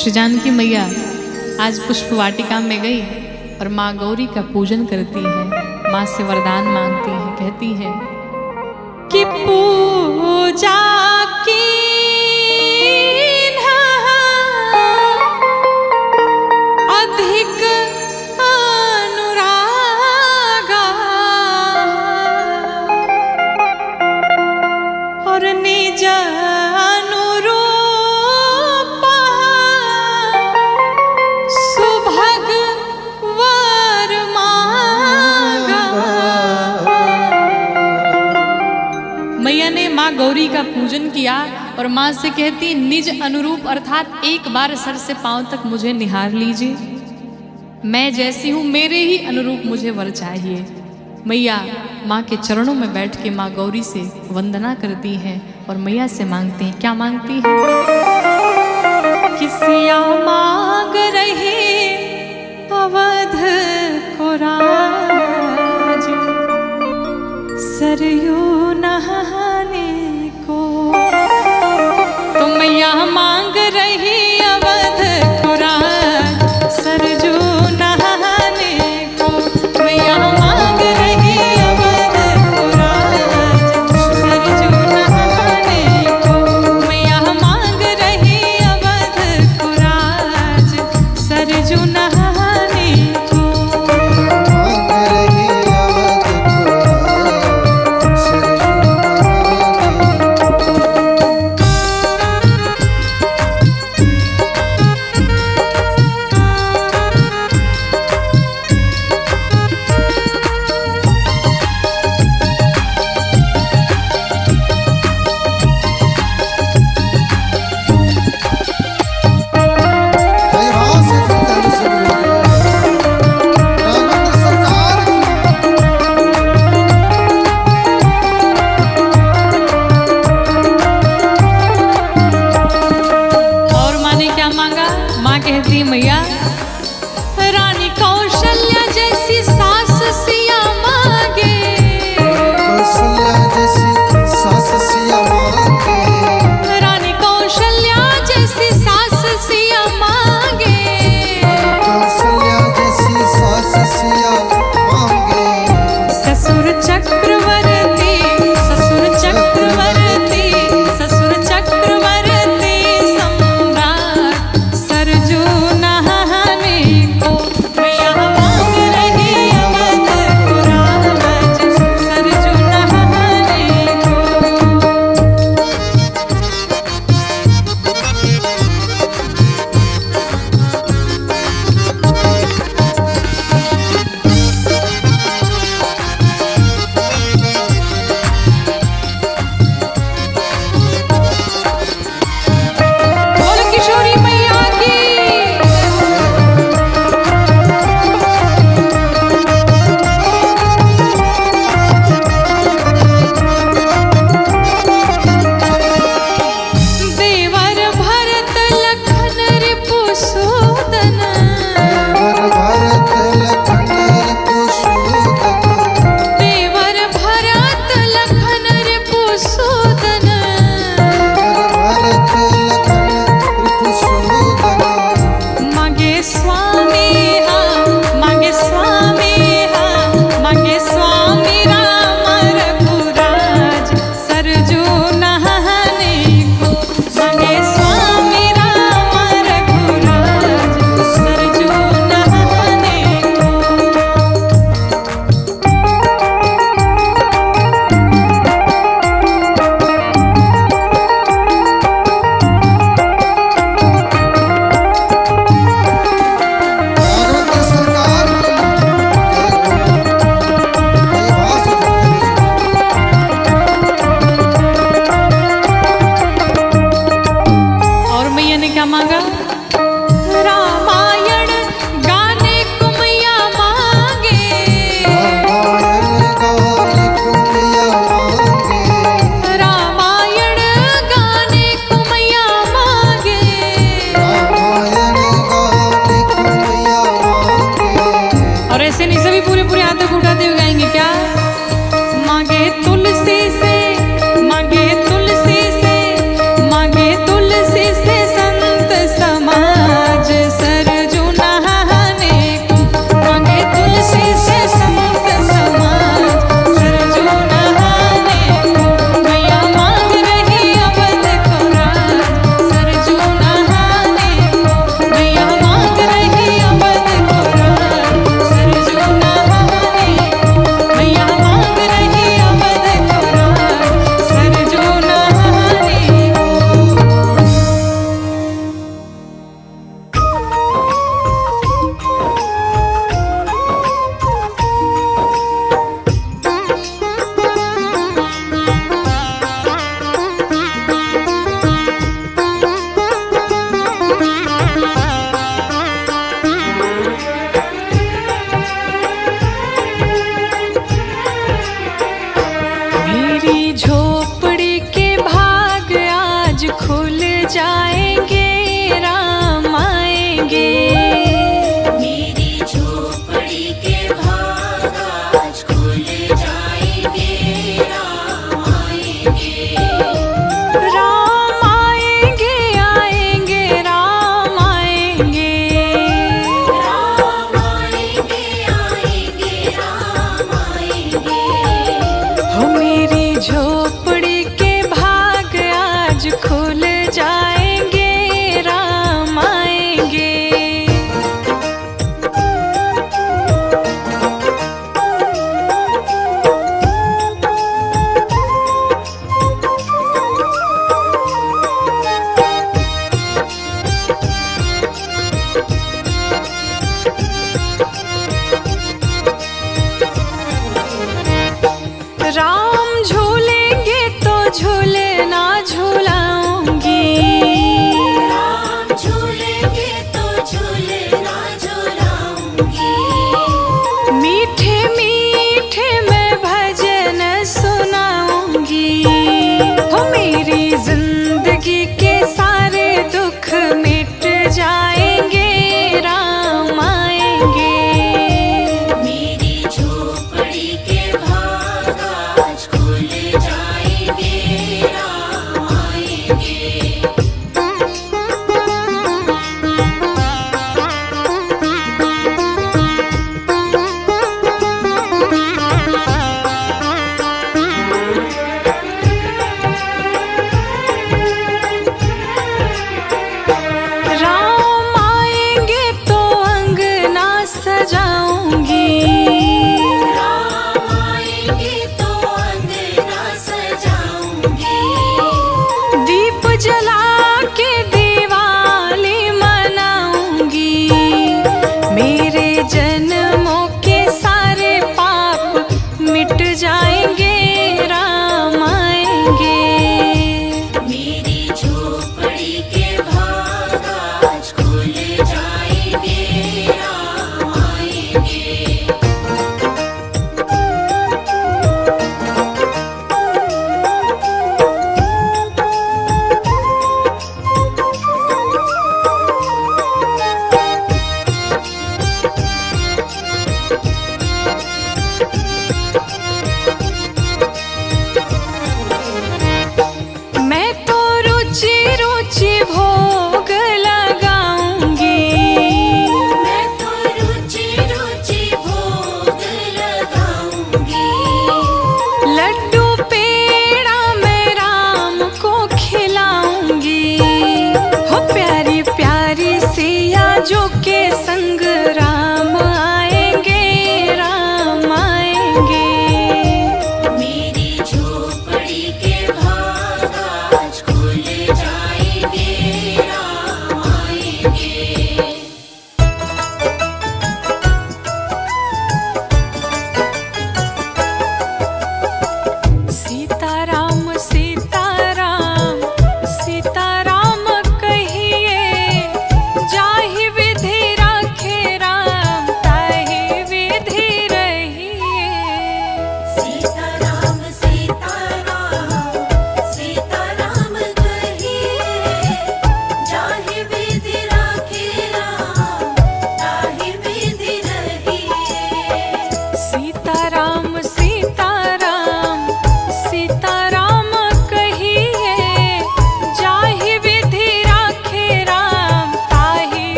श्री जानकी मैया आज पुष्प वाटिका में गई और माँ गौरी का पूजन करती है, माँ से वरदान मांगती है, कहती है कि पूजा की अधिक अनुरागा और निज गौरी का पूजन किया और माँ से कहती निज अनुरूप अर्थात एक बार सर से पांव तक मुझे निहार लीजिए, मैं जैसी हूँ मेरे ही अनुरूप मुझे वर चाहिए। मैया माँ के चरणों में बैठ के माँ गौरी से वंदना करती है और मैया से मांगती हैं, क्या मांगती है? किसिया मांग रहे अवध को राज, सरयू नहाने तो मैया मांग रही अवध को राज, सरजू नहाने को। मैया मांग रही अवध को राज, सरजू नहाने को। मैया मांग रही अवध को राज, सरजू नहाने को। मैया रानी कौशल्या जैसी सास सिया मांगे, कौशल्या जैसी सास सिया मांगे, रानी कौशल्या जैसी सास सिया मांगे, कौशल्या जैसी सास सिया मांगे। ससुर चक्रवर्ती, ससुर चक्रवर्ती, ससुर चक्रवर्ती सम्राट सरजू मांगे तुलसी से संत समा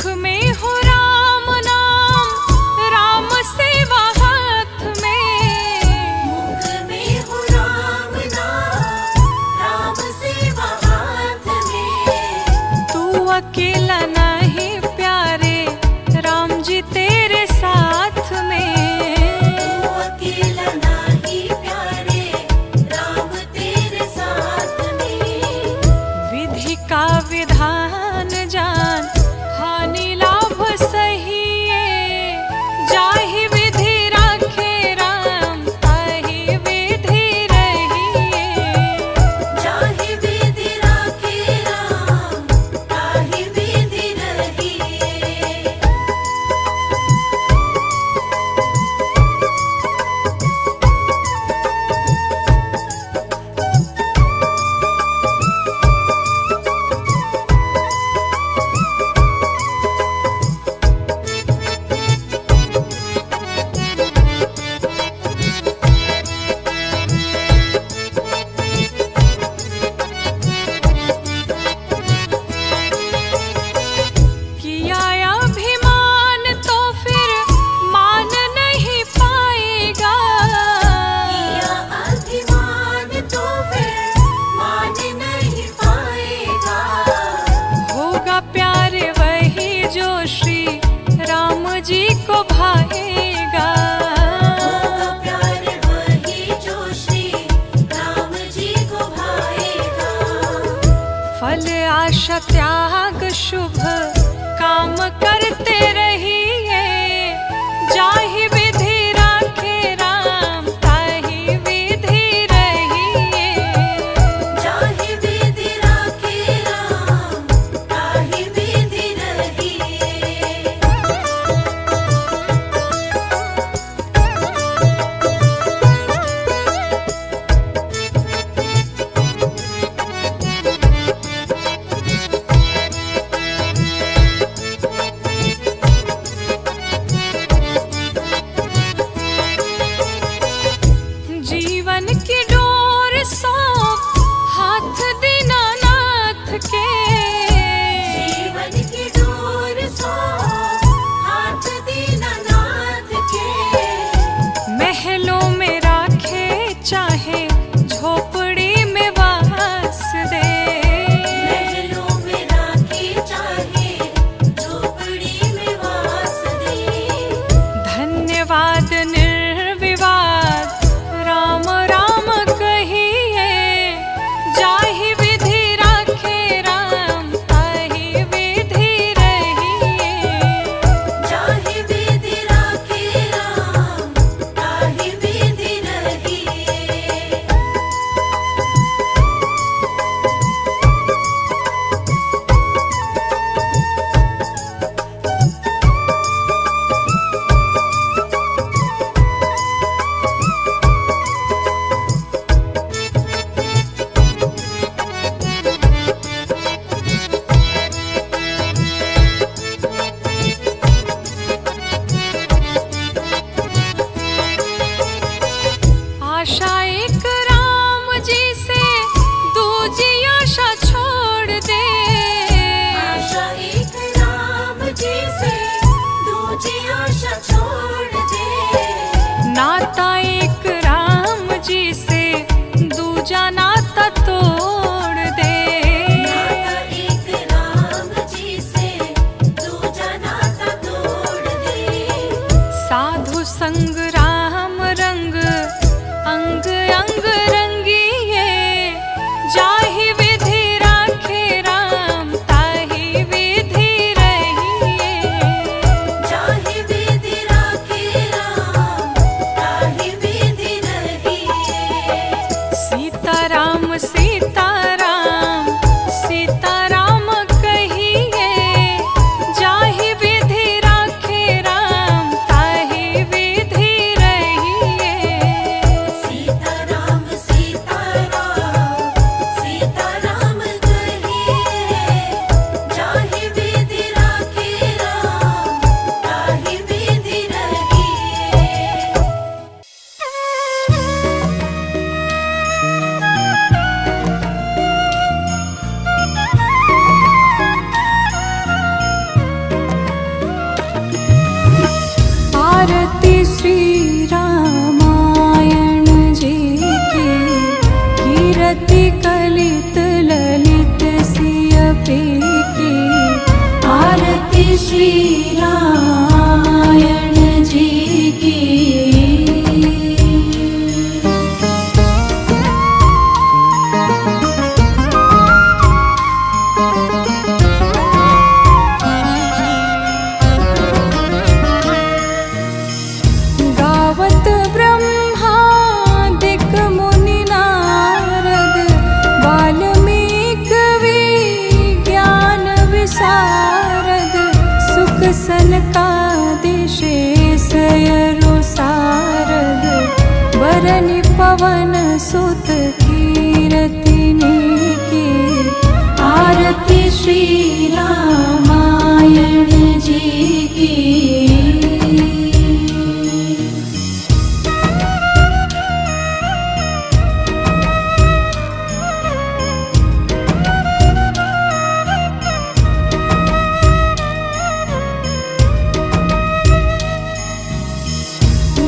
मुख में हो राम नाम, राम सेवा हाथ में। मुख में हो राम नाम, राम सेवा हाथ में। तू अकेला नहीं प्यारे, राम जी तेरे साथ में। तू अकेला नहीं प्यारे, राम तेरे साथ में। विधि का विधान जान, हानि ला श्री रामायण जी की। गावत ब्रह्मादिक मुनि नारद, वाल्मीकि विज्ञान विशारद, सुख सनकादिशे सयरु सारद, वरनि पवन सुत कीरतिनि की। आरती श्री रामायण जी की।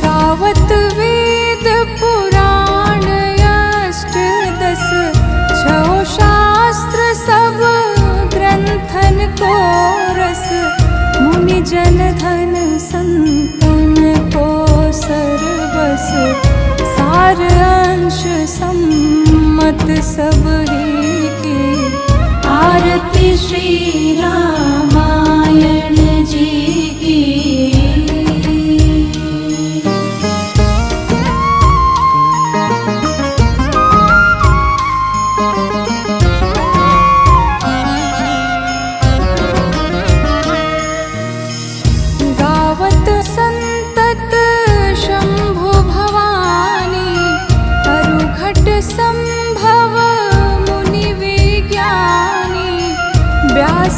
गावत वेद पुराण अष्टदश, छो शास्त्र सब ग्रंथन को रस, मुनि जन धन संतन को सरबस, सार अंश सम्मत सब ही की। आरती श्री रामायण जी की। गावत संतत शंभु भवानी, अरुघट संभव मुनि विज्ञानी, व्यास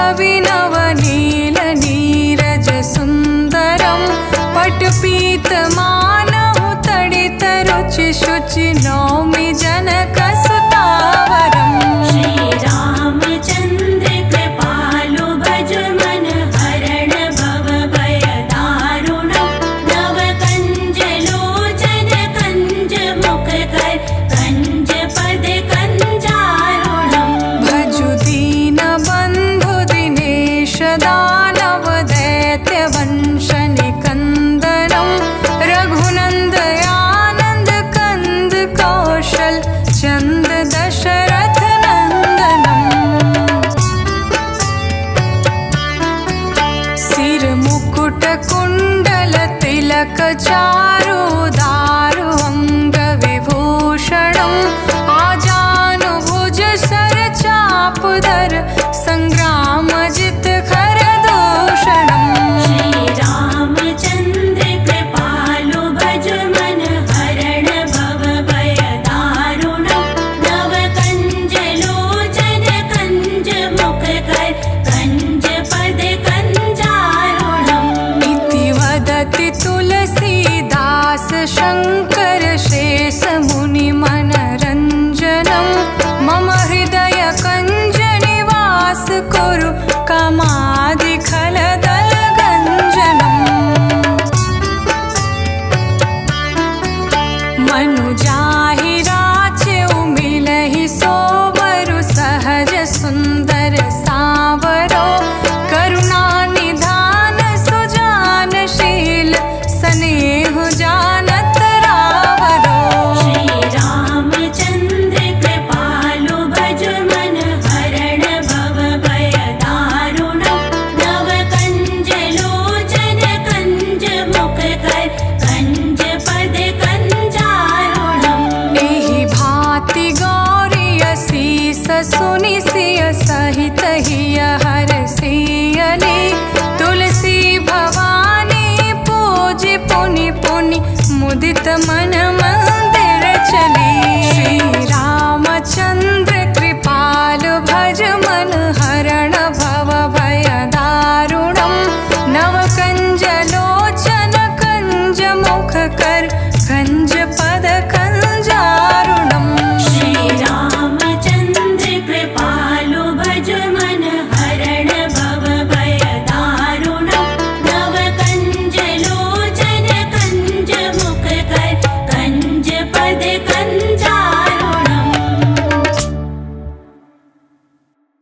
छविनव नील नीरज सुन्दरं पटपीतमानहु तडित रुचि शुचि नौमि जनकसुतावरम्। श्रीरामचन्द्र कृपालु भज मन हरण भव भय दारुणं नव कंज लोचन कंज मुख कर कंज पद कंजारुणम्। भजु दीन बन्धु दिनेश दानव दैत्य वंश निकन्दनं रघुनन्दयानन्द कन्द कौशल चन्द दशरथ नन्दनम्। सिर मुकुट कुण्डल तिलक चारु दारु अंग विभूषणम् आजानुभुज शर चापधर संग्राम जित खर दूषणम्। श्रीरामचन्द्र कृपालु भज मन हरण भव भय दारुणं नव कंज लोचन कंज मुख कर कंज पद कंजारुणम्। इति वदति तुलसीदास शङ्कर शेष मुनि मनरञ्जनं मम हृदय कञ्ज निवास कुरु कामादि खलदल गञ्जनम्। मनुजाहि राच्यउ मिलहि सोवरु सहज सुन्दर सावरो करुणा निधान सुजानशील स्नेहु जानत रावरो। श्रीरामचन्द्र कृपालु भज मन हरण भव भय दारुणं नव कंज लोचन कंज मुख कर कंज पद कंजारुणम्। एहि भाति गौरी असीस सुनि सिय सहित हिय हर सियली तुलसी भवानी पूज पुनि पुनि मुदित मन